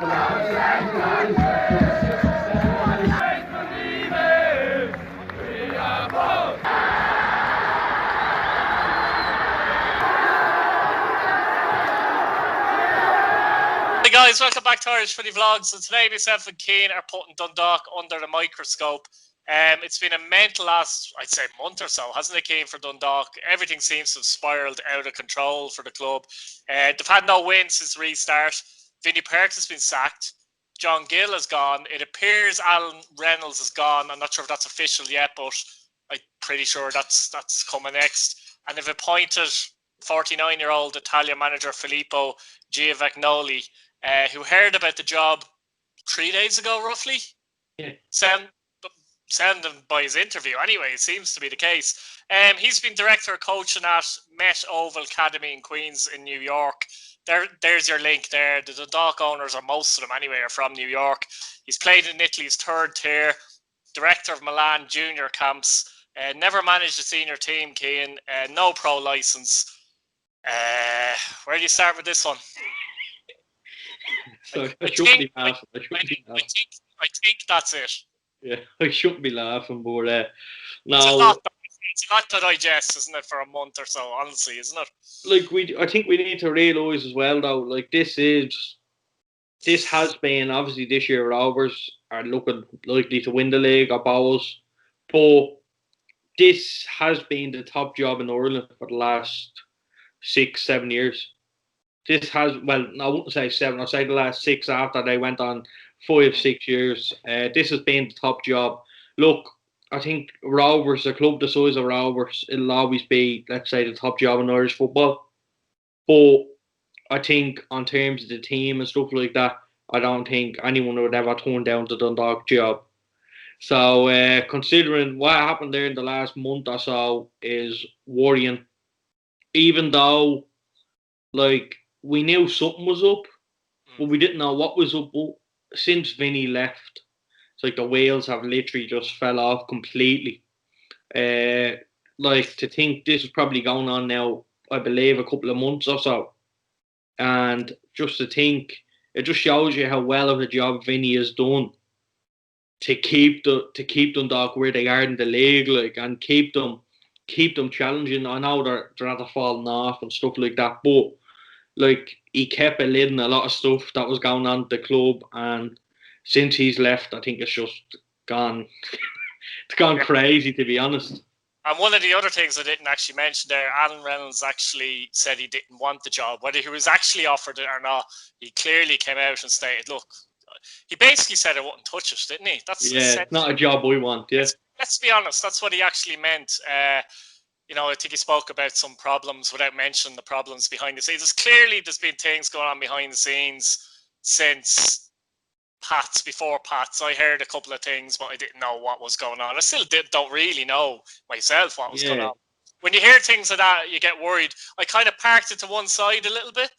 Hey guys, welcome back to Irish Footy Vlogs. So today myself and Keane are putting Dundalk under the microscope. It's been a mental last, I'd say, month or so, hasn't it, Keane, for Dundalk? Everything seems to have spiralled out of control for the club. They've had no wins since restart. Vinnie Perks has been sacked. John Gill has gone. It appears Alan Reynolds has gone. I'm not sure if that's official yet, but I'm pretty sure that's coming next. And they've appointed 49-year-old Italian manager Filippo Giovagnoli, who heard about the job 3 days ago, roughly. Yeah. Sounding by his interview, anyway, it seems to be the case. He's been director of coaching at Met Oval Academy in Queens in New York. There's your link there. The Dundalk owners, or most of them anyway, are from New York. He's played in Italy's third tier, director of Milan junior camps, never managed a senior team, Keane, no pro license. Where do you start with this one? I shouldn't be laughing. I think that's it. Yeah, I shouldn't be laughing, but no. It's a lot to digest, isn't it, for a month or so, honestly, isn't it? Like, I think we need to realise as well, though, like, this has been, obviously, this year Rovers are looking likely to win the league or Bowls, but this has been the top job in Ireland for the last 6-7 years. This has, well, I wouldn't say 7, I'd say the last 6 after they went on 5-6 years. This has been the top job. Look, I think Rovers, a club the size of Rovers, it'll always be, let's say, the top job in Irish football. But I think on terms of the team and stuff like that, I don't think anyone would ever turn down the Dundalk job. So considering what happened there in the last month or so is worrying. Even though, like, we knew something was up, but we didn't know what was up. But since Vinny left, it's like the wheels have literally just fell off completely. Like, to think this is probably going on now, I believe, a couple of months or so. And just to think, it just shows you how well of a job Vinny has done to keep Dundalk where they are in the league, like, and keep them challenging. I know they're at the falling off and stuff like that, but like, he kept a lid on a lot of stuff that was going on at the club, and since he's left, I think it's just gone it's gone crazy, to be honest. And one of the other things I didn't actually mention there, Alan Reynolds actually said he didn't want the job. Whether he was actually offered it or not, he clearly came out and stated, look, he basically said I wouldn't touch it, didn't he? That's not a job we want, yeah. Let's be honest, that's what he actually meant. You know, I think he spoke about some problems without mentioning the problems behind the scenes. There's been things going on behind the scenes since before Pats. I heard a couple of things, but I didn't know what was going on. I still don't really know myself what was going on. When you hear things like that, you get worried. I kind of parked it to one side a little bit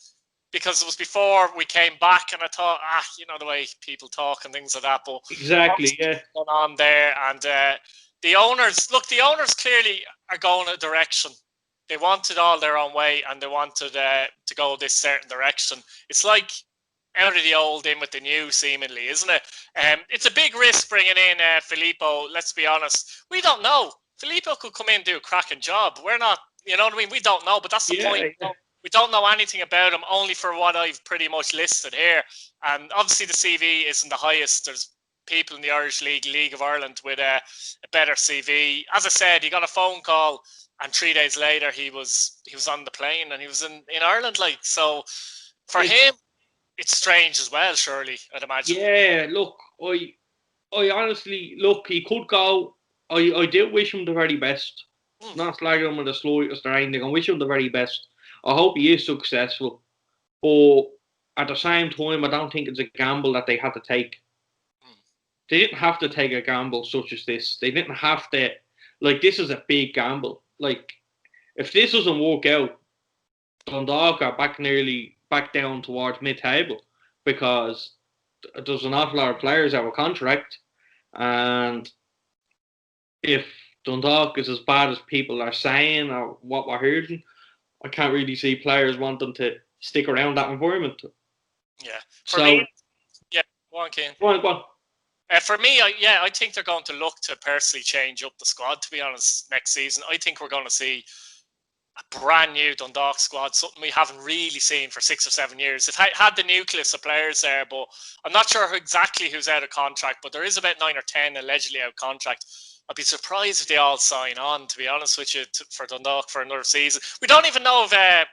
because it was before we came back, and I thought, you know, the way people talk and things like that. But exactly, yeah, going on there, and the owners clearly are going a direction. They wanted all their own way, and they wanted to go this certain direction. It's like out of the old, in with the new, seemingly, isn't it? It's a big risk bringing in Filippo. Let's be honest. We don't know. Filippo could come in and do a cracking job. We're not, you know what I mean? We don't know, but that's the point. Yeah. We don't know anything about him, only for what I've pretty much listed here. And obviously the CV isn't the highest. There's people in the Irish League of Ireland with a better CV. As I said, he got a phone call, and 3 days later he was on the plane, and he was in Ireland. Like, so for him, it's strange as well, surely, I'd imagine. Yeah, look, I honestly, look, he could go. I do wish him the very best. Not slagging him with the slightest or anything. I wish him the very best. I hope he is successful. But at the same time, I don't think it's a gamble that they had to take. They didn't have to take a gamble such as this. They didn't have to. Like, this is a big gamble. Like, if this doesn't work out, Dundalk are back down towards mid-table, because there's an awful lot of players out of contract, and if Dundalk is as bad as people are saying or what we're hearing, I can't really see players wanting to stick around that environment. Yeah. For me, Go on, Keane. Go on. For me, I think they're going to look to personally change up the squad, to be honest, next season. I think we're going to see a brand new Dundalk squad, something we haven't really seen for 6 or 7 years. It had the nucleus of players there, but I'm not sure exactly who's out of contract, but there is about 9 or 10 allegedly out of contract. I'd be surprised if they all sign on, to be honest with you, for Dundalk for another season. We don't even know if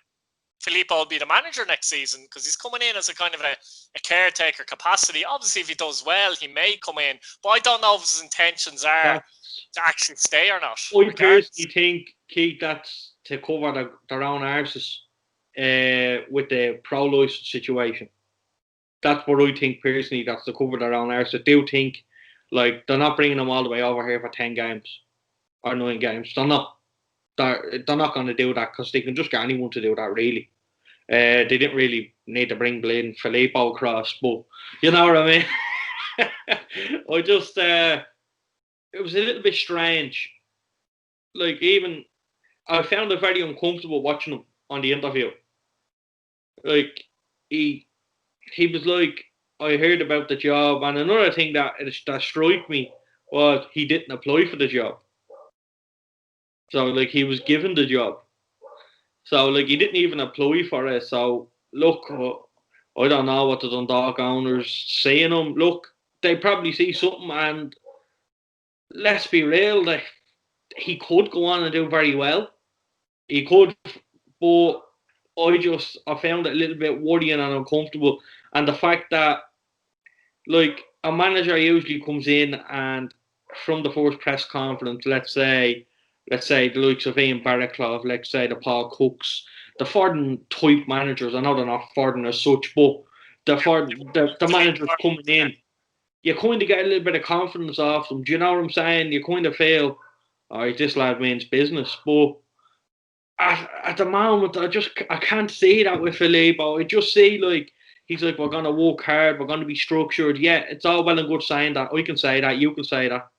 Filippo will be the manager next season, because he's coming in as a kind of a caretaker capacity. Obviously, if he does well, he may come in, but I don't know if his intentions are to actually stay or not. I personally think, Keith, that's to cover their own arses with the pro-license situation. That's what I think personally, that's to cover their own arse. I do think, like, they're not bringing them all the way over here for 10 games or 9 games. They're not. They're not going to do that, because they can just get anyone to do that, really. They didn't really need to bring Blaine Filippo across, but you know what I mean? I just, it was a little bit strange. Like, even, I found it very uncomfortable watching him on the interview. Like, he was like, I heard about the job, and another thing that struck me was he didn't apply for the job. So, like, he was given the job. So, like, he didn't even apply for it. So, look, I don't know what the Dundalk owners saying him. Look, they probably see something, and let's be real, that he could go on and do very well. He could, but I found it a little bit worrying and uncomfortable. And the fact that, like, a manager usually comes in and from the first press conference, let's say the likes of Ian Barraclough, let's say the Paul Cooks, the foreign type managers. I know they're not foreign as such, but the managers coming in, you kind of get a little bit of confidence off them. Do you know what I'm saying? You kind of feel, all right, this lad means business. But at the moment, I can't see that with Filippo. I just see, like, he's like, we're going to work hard, we're going to be structured. Yeah, it's all well and good saying that. I can say that, you can say that.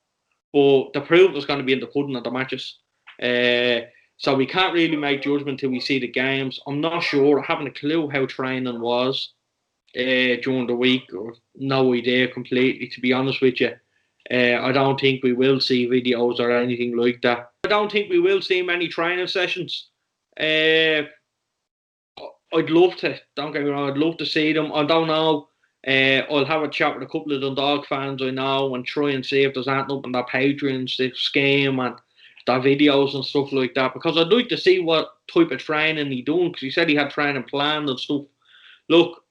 But the proof is going to be in the pudding of the matches. So we can't really make judgment till we see the games. I'm not sure. I haven't a clue how training was during the week, or no idea completely, to be honest with you. I don't think we will see videos or anything like that. I don't think we will see many training sessions. I'd love to. Don't get me wrong. I'd love to see them. I don't know. I'll have a chat with a couple of Dundalk fans I know and try and see if there's anything up on their Patreons, the scheme and their videos and stuff like that. Because I'd like to see what type of training he doing. Because he said he had training planned and stuff. Look,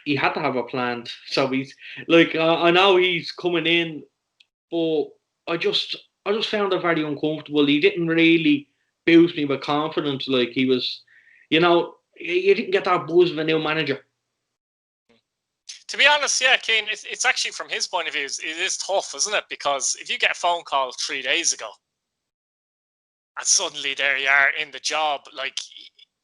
he had to have a plan. So he's like, I know he's coming in, but I just found it very uncomfortable. He didn't really boost me with confidence. Like, he was, you didn't get that buzz of a new manager. To be honest, yeah, Keane, it's actually, from his point of view, it is tough, isn't it? Because if you get a phone call 3 days ago and suddenly there you are in the job, like,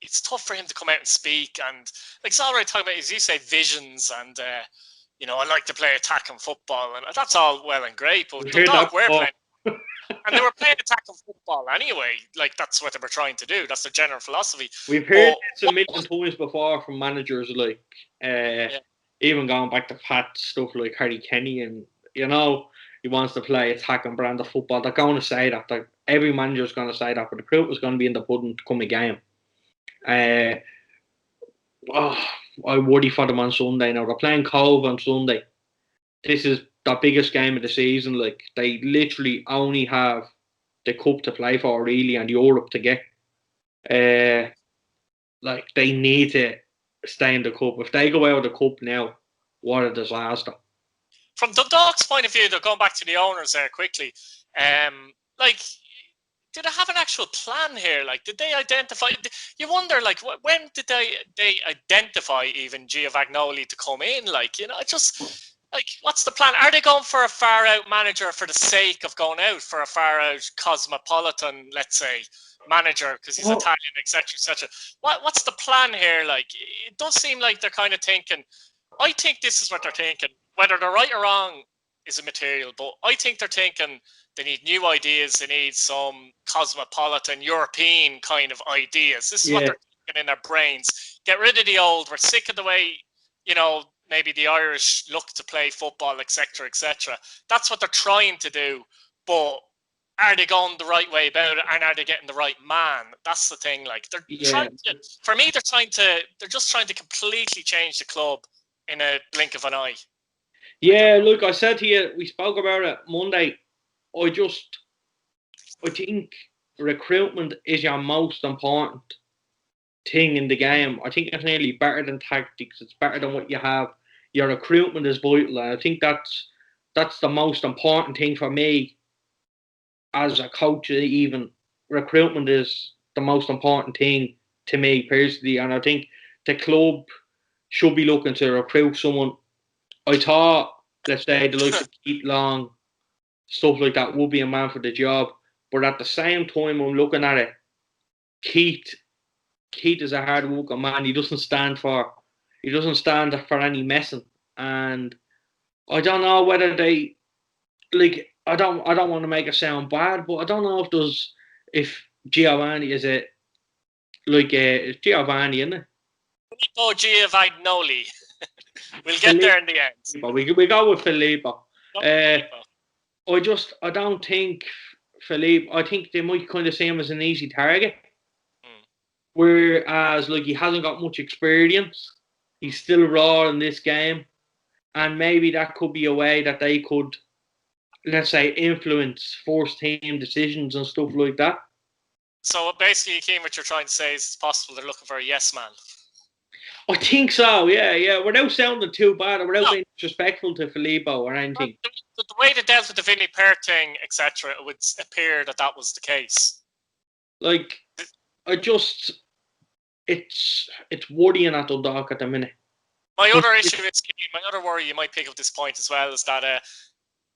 it's tough for him to come out and speak. And, like, it's all right talking about, as you say, visions and, I like to play attacking football, and that's all well and great, but Dundalk were playing. And they were playing attacking football anyway. Like, that's what they were trying to do. That's their general philosophy. We've heard this a million times before from managers, like, even going back to Pat, stuff like Harry Kenny, and, he wants to play attacking brand of football. They're going to say that. Every manager's going to say that, but the proof is going to be in the pudding to come a game. I worry for them on Sunday. Now, they're playing Cove on Sunday. This is the biggest game of the season. Like, they literally only have the cup to play for, really, and Europe to get. Like, they need to stay in the cup. If they go out of the cup now, what a disaster. From Dundalk's point of view, they're going back to the owners there quickly. Like, did they have an actual plan here? Like, did they identify? You wonder, like, when did they identify even Giovanni to come in? Like, just like, what's the plan? Are they going for a far out manager for the sake of going out, for a far out cosmopolitan, let's say, manager because he's Italian, etc., etc.? What's the plan here? Like, it does seem like they're kind of thinking. I think this is what they're thinking. Whether they're right or wrong is immaterial, but I think they're thinking they need new ideas. They need some cosmopolitan European kind of ideas. This is what they're thinking in their brains. Get rid of the old. We're sick of the way, maybe the Irish look to play football, etc., etc. That's what they're trying to do, but are they going the right way about it, and are they getting the right man? That's the thing. Like they're trying to, for me, they're just trying to completely change the club in a blink of an eye. Yeah, look, I said to you, we spoke about it Monday. I think recruitment is your most important thing in the game. I think it's nearly better than tactics. It's better than what you have. Your recruitment is vital. And I think that's the most important thing for me as a coach. Even recruitment is the most important thing to me personally. And I think the club should be looking to recruit someone. I thought, let's say, the likes of Keith Long, stuff like that, would be a man for the job. But at the same time, I'm looking at it. Keith is a hard working man. He doesn't stand for any messing. And I don't know whether they like. I don't want to make it sound bad, but I don't know if Giovanni is it like it's Giovanni, isn't it? Filippo Giovanni. We'll get there in the end. But we go with Filippo. I don't think Philippe. I think they might kind of see him as an easy target. Whereas, like, he hasn't got much experience. He's still raw in this game. And maybe that could be a way that they could, let's say, influence first team decisions and stuff like that. So basically, Keane, what you're trying to say is it's possible they're looking for a yes man. I think so, yeah. Without sounding too bad or without being disrespectful to Filippo or anything. The way they dealt with the Vinnie Perth thing, etc., it would appear that was the case. Like, it's worrying at Dundalk at the minute. My other issue is, my other worry, you might pick up this point as well, is that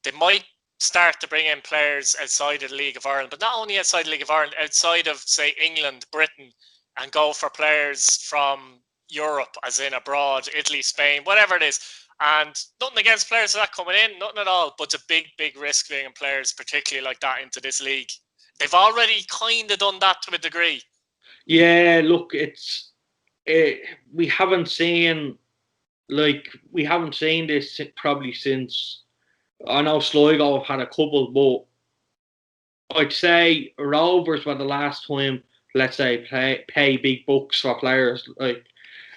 they might start to bring in players outside of the League of Ireland, but not only outside the League of Ireland, outside of, say, England, Britain, and go for players from Europe, as in abroad, Italy, Spain, whatever it is. And nothing against players like that coming in, nothing at all, but it's a big, big risk bringing players, particularly like that, into this league. They've already kind of done that to a degree. Yeah, look, we haven't seen this probably since, I know Sligo have had a couple, but I'd say Rovers were the last time, let's say, pay big bucks for players, like,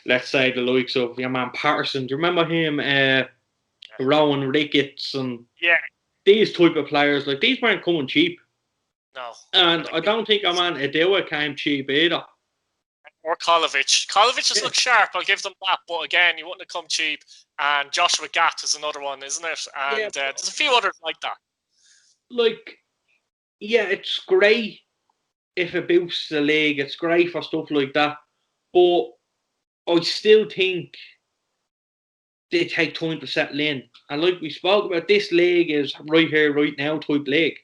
let's say, the likes of your man Patterson. Do you remember him? Rowan Ricketts and these type of players, like, these weren't coming cheap. No. And I don't think Adua came cheap either. Or Kolovich. Kolovich just looks sharp, I'll give them that. But again, you wouldn't have come cheap. And Joshua Gatt is another one, isn't it? And there's a few others like that. Like, yeah, it's great if it boosts the league. It's great for stuff like that. But I still think they take time to settle in. And like we spoke about, this league is right here, right now type league.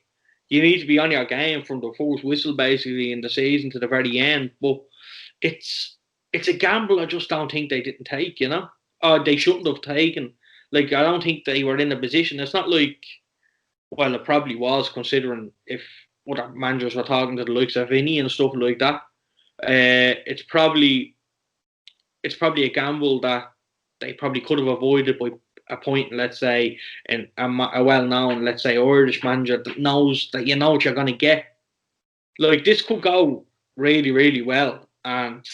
You need to be on your game from the first whistle, basically, in the season to the very end. But it's a gamble I just don't think they didn't take, you know? Or they shouldn't have taken. Like, I don't think they were in a position. It's not like, well, it probably was, considering if other managers were talking to the likes of Vinny and stuff like that. It's probably a gamble that they probably could have avoided by appointing, let's say, a well-known, let's say, Irish manager that knows that you know what you're going to get. Like, this could go really, really well. And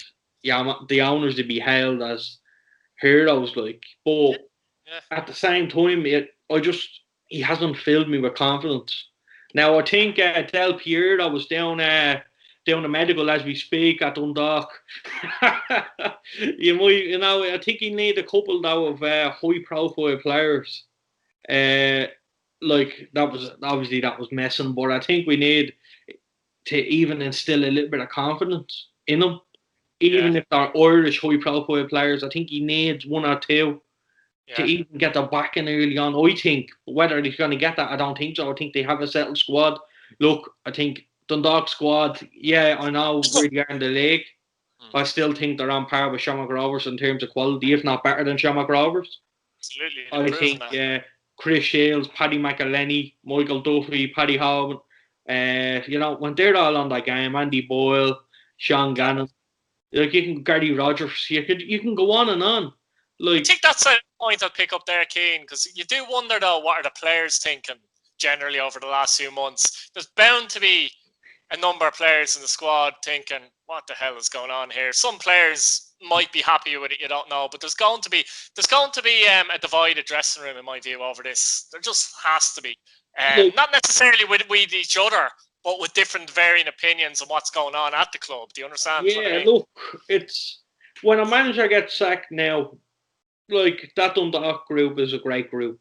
the owners to be hailed as heroes, like. But at the same time, he hasn't filled me with confidence. Now, I think Del Piero was down a medical as we speak at Dundalk. I think he need a couple now of high-profile players. Like, that was messing, but I think we need to even instill a little bit of confidence in them. Even if they're Irish high-profile players, I think he needs one or two to even get their backing early on. I think whether he's going to get that, I don't think so. I think they have a settled squad. Look, I think Dundalk squad, I know really are in the league. I still think they're on par with Shamrock Rovers in terms of quality, if not better than Shamrock Rovers. Absolutely. I think Chris Shields, Paddy McElhenney, Michael Duffy, Paddy Hoban, when they're all on that game, Andy Boyle, Sean Gannon, like, you can Gary Rogers, you can go on and on. Like, I think that's point I'll pick up there, Keane, because you do wonder though, what are the players thinking generally over the last few months? There's bound to be a number of players in the squad thinking, what the hell is going on here? Some players might be happy with it, you don't know, but there's going to be a divided dressing room in my view over this. There just has to be. Not necessarily with each other, but with different varying opinions on what's going on at the club. Do you understand what I mean? Look, it's when a manager gets sacked now, like that Dundalk group is a great group.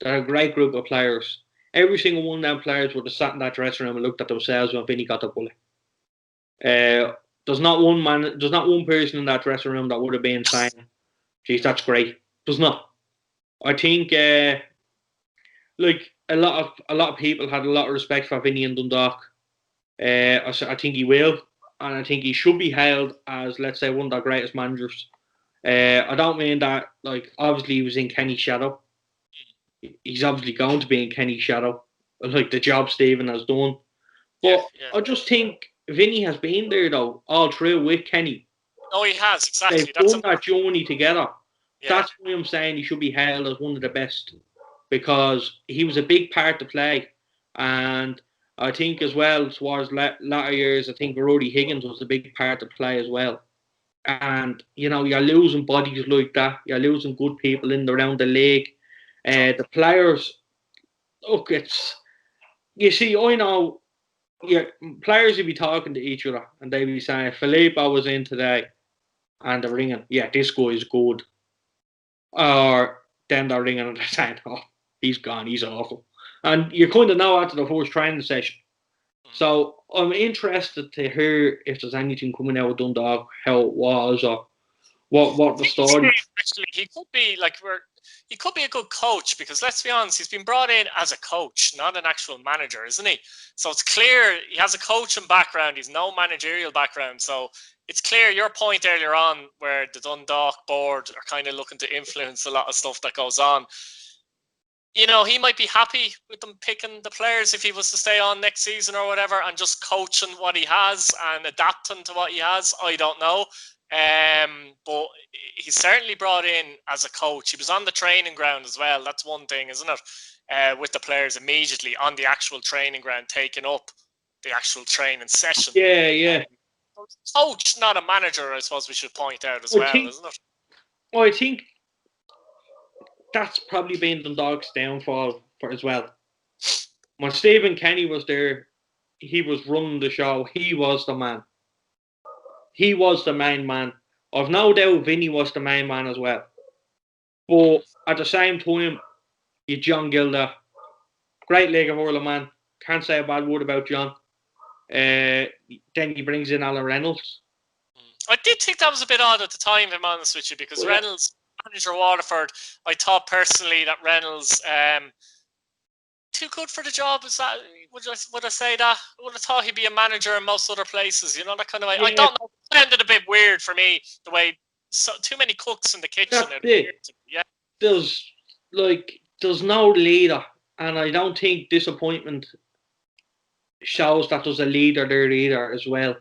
They're a great group of players. Every single one of them players would have sat in that dressing room and looked at themselves when Vinny got the bullet. There's not one person in that dressing room that would have been saying, geez, that's great. There's not. I think like a lot of people had a lot of respect for Vinny and Dundalk. I think he will, and I think he should be hailed as, let's say, one of the greatest managers. I don't mean that, like, obviously he was in Kenny's shadow. He's obviously going to be in Kenny's shadow, like the job Stephen has done. But I just think Vinny has been there, though, all through with Kenny. Oh, he has, exactly. They've done that journey together. Yeah. That's why I'm saying he should be hailed as one of the best, because he was a big part to play. And I think as well, towards latter years, I think Roddy Higgins was a big part to play as well. And, you know, you're losing bodies like that. You're losing good people in and around the league. The players, look, you see, I know, players will be talking to each other and they'll be saying, Filippo was in today and they're ringing, yeah, this guy is good. Or then they're ringing and they're saying, oh, he's gone, he's awful. And you kind of know after the first training session. So I'm interested to hear if there's anything coming out of Dundalk, how it was, or what the story. Actually, he could be a good coach, because let's be honest, he's been brought in as a coach, not an actual manager, isn't he? So it's clear he has a coaching background. He's no managerial background. So it's clear your point earlier on, where the Dundalk board are kind of looking to influence a lot of stuff that goes on. You know, he might be happy with them picking the players if he was to stay on next season or whatever, and just coaching what he has and adapting to what he has. I don't know. But he's certainly brought in as a coach. He was on the training ground as well. That's one thing, isn't it? With the players immediately on the actual training ground, taking up the actual training session. Yeah. Coach, not a manager, I suppose we should point out as well, isn't it? I think that's probably been Dundalk's downfall for as well. When Stephen Kenny was there, he was running the show. He was the man. He was the main man. I've no doubt Vinny was the main man as well. But at the same time, you John Gilder, great League of Hurling man. Can't say a bad word about John. Then he brings in Alan Reynolds. I did think that was a bit odd at the time, if I'm honest with you, because Reynolds, manager Waterford, I thought personally that Reynolds too good for the job. Is that would I say that? I would have thought he'd be a manager in most other places. You know, that kind of way. I don't know. It sounded a bit weird for me, the way too many cooks in the kitchen. Yeah. There's no leader, and I don't think disappointment shows that there's a leader there either as well.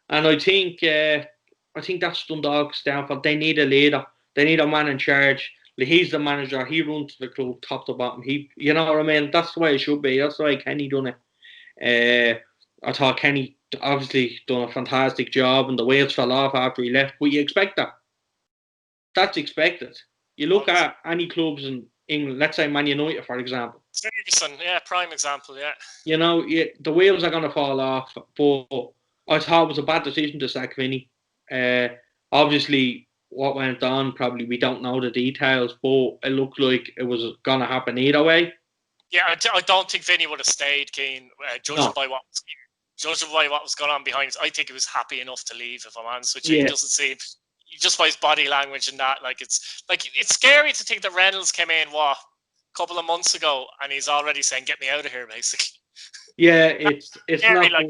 And I think that's Dundalk's downfall. They need a leader. They need a man in charge. He's the manager. He runs the club top to bottom. You know what I mean? That's the way it should be. That's the way Kenny done it. I thought Kenny obviously done a fantastic job, and the wheels fell off after he left. But you expect that. That's expected. You look at any clubs in England, let's say Man United, for example. Ferguson, prime example, You know, the wheels are going to fall off. But I thought it was a bad decision to sack Vinny. Obviously, what went on, probably we don't know the details, but it looked like it was going to happen either way. Yeah, I don't think Vinny would have stayed, Keane, judging by what was going on behind us. I think he was happy enough to leave, if I'm honest with you. He doesn't seem, just by his body language and that, it's scary to think that Reynolds came in, a couple of months ago, and he's already saying, get me out of here, basically. Yeah, it's scary, not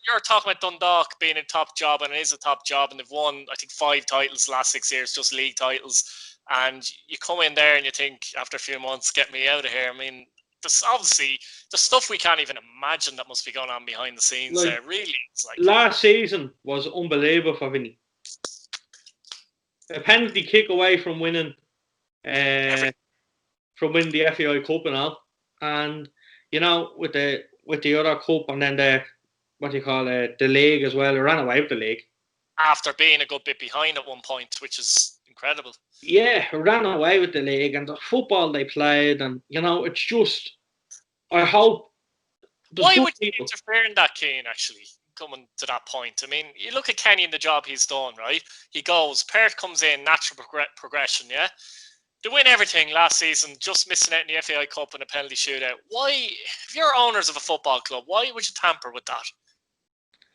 you're talking about Dundalk being a top job, and it is a top job, and they've won, I think, 5 titles the last 6 years, just league titles. And you come in there and you think, after a few months, get me out of here. I mean, there's obviously the stuff we can't even imagine that must be going on behind the scenes there. Really, it's last season was unbelievable for Vinny. A penalty kick away from winning from winning the FAI Cup and all. And you know, with the other cup and then the what do you call it, the league as well. They ran away with the league after being a good bit behind at one point, which is incredible. Yeah, ran away with the league and the football they played, and you know, it's just. I hope. Why would you interfere in that, Keane? Actually, coming to that point, I mean, you look at Kenny and the job he's done. Right, he goes. Perth comes in, natural progression. Yeah, they win everything last season, just missing out in the FAI Cup and a penalty shootout. Why, if you're owners of a football club, why would you tamper with that?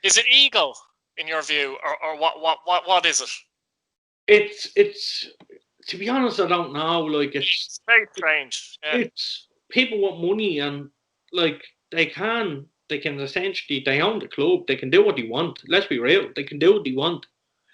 Is it ego, in your view, or what is it? It's to be honest, I don't know. Like it's very strange. Yeah. It's people want money, and like they can essentially they own the club. They can do what they want. Let's be real. They can do what they want.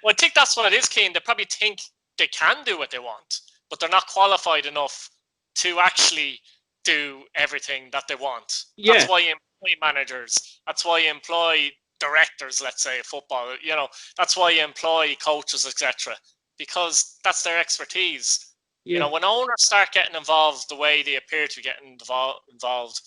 Well, I think that's what it is, Keane. They probably think they can do what they want, but they're not qualified enough to actually do everything that they want. Yeah. That's why you employ managers. That's why you employ directors, let's say, football. You know, that's why you employ coaches, etc. Because that's their expertise. Yeah. You know, when owners start getting involved the way they appear to be getting involved,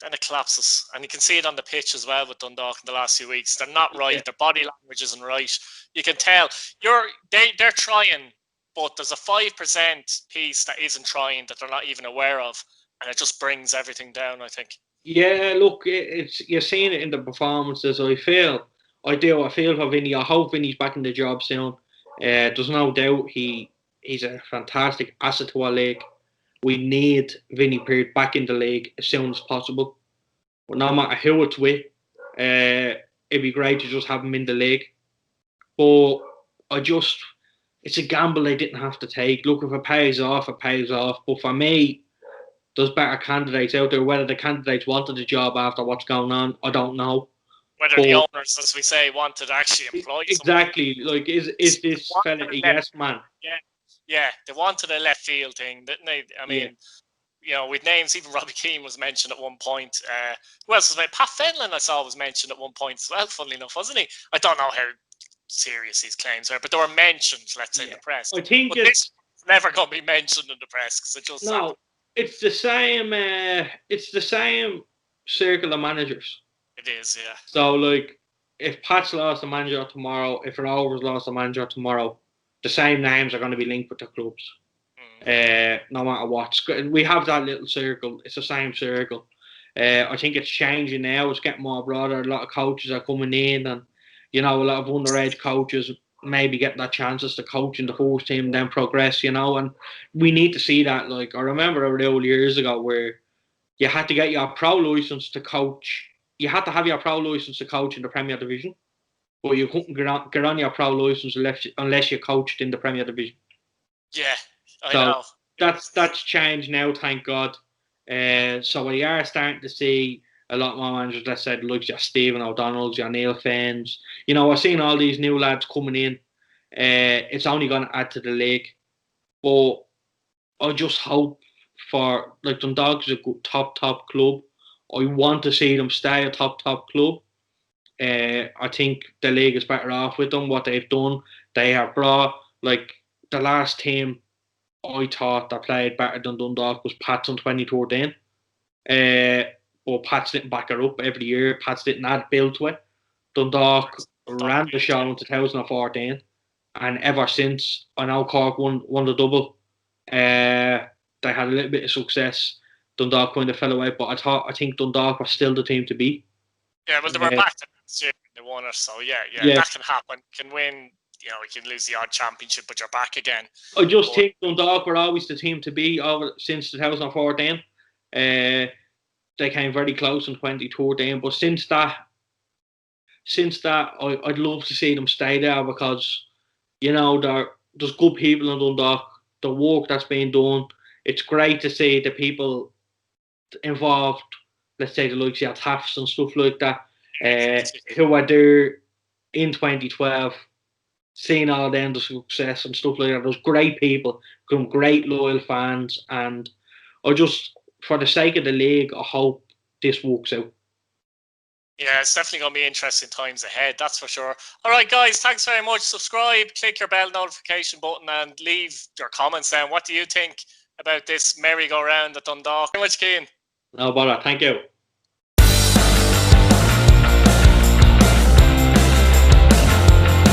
then it collapses. And you can see it on the pitch as well with Dundalk in the last few weeks. They're not right. Yeah. Their body language isn't right. You can tell. They're trying, but there's a 5% piece that isn't trying, that they're not even aware of. And it just brings everything down, I think. Yeah, look, you're seeing it in the performances. I feel for Vinny. I hope Vinny's back in the job soon. There's no doubt he's a fantastic asset to our league. We need Vinny Peart back in the league as soon as possible. But no matter who it's with, it'd be great to just have him in the league. But it's a gamble they didn't have to take. Look, if it pays off, it pays off. But for me, there's better candidates out there. Whether the candidates wanted the job after what's going on, I don't know. Whether the owners, as we say, wanted to actually employ exactly. Someone. Like, is this fella a yes man? Yeah, they wanted a left field thing, didn't they? I mean, you know, with names, even Robbie Keane was mentioned at one point. Who else was mentioned? Pat Fenlon, I saw, was mentioned at one point as well, funnily enough, wasn't he? I don't know how serious these claims are, but they were mentioned, let's say, in the press. I think it's never going to be mentioned in the press because it just happened. It's the same. It's the same circle of managers. It is, yeah. So, like, if Pat's lost a manager tomorrow, if Rovers lost a manager tomorrow, the same names are going to be linked with the clubs. No matter what. We have that little circle. It's the same circle. I think it's changing now. It's getting more broader. A lot of coaches are coming in, and you know, a lot of underage coaches maybe get that chances to coach in the first team and then progress, you know, and we need to see that. Like, I remember a real years ago where you had to get your pro license to coach. You had to have your pro license to coach in the Premier Division, but you couldn't get on your pro license unless you coached in the Premier Division. Yeah, I know. That's changed now, thank God. So we are starting to see a lot more managers, let's say, like your Stephen O'Donnell's, your Neil Fenns. You know, I've seen all these new lads coming in. It's only going to add to the league. But I just hope for, like, Dundalk is a good top club. I want to see them stay a top club. I think the league is better off with them, what they've done. They have brought, like, the last team I thought that played better than Dundalk was Pats in 2013. But Pats didn't back her up every year. Pats didn't add build to it. Dundalk ran the show in 2014, and ever since, I know Cork won the double. They had a little bit of success. Dundalk kind of fell away, but I think Dundalk was still the team to beat. Yeah, well, they were back to the they won it, so yeah, that can happen. You can win. You know, you can lose the odd championship, but you're back again. I just think Dundalk were always the team to beat since 2014. They came very close in 2013, but since that, I'd love to see them stay there because, you know, there's good people in Dundalk. The work that's being done, it's great to see the people involved. Let's say the likes of Taffs and stuff like that, who were there in 2012. Seeing all them the success and stuff like that. There's great people, some great loyal fans, and I just, for the sake of the league, I hope this works out. Yeah, it's definitely going to be interesting times ahead, that's for sure. All right, guys, thanks very much. Subscribe, click your bell notification button, and leave your comments down. What do you think about this merry-go-round at Dundalk? Very much, Cian. No bother. Thank you.